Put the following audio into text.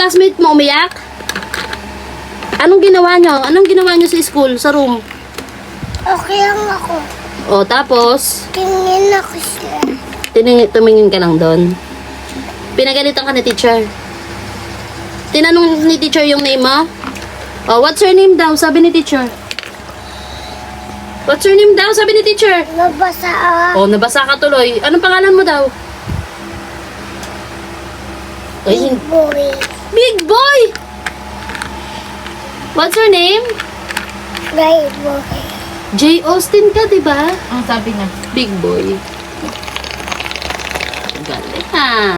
classmate mo umiyak? Anong ginawa nyo? Anong ginawa nyo sa school, sa room? Okay lang ako. O, tapos, Tingin ako sila. tumingin ka lang doon. Pinagalitan ka ni teacher. Tinanong ni teacher yung name mo? Oh, what's your name daw? Sabi ni teacher. What's your name daw? Sabi ni teacher. Nabasa ako. Oh, nabasa ka tuloy. Anong pangalan mo daw? Ay, Boy. Big Boy! What's your name? Right boy. J. Austin ka, diba? Ang sabi niya. Big Boy. Galing ha.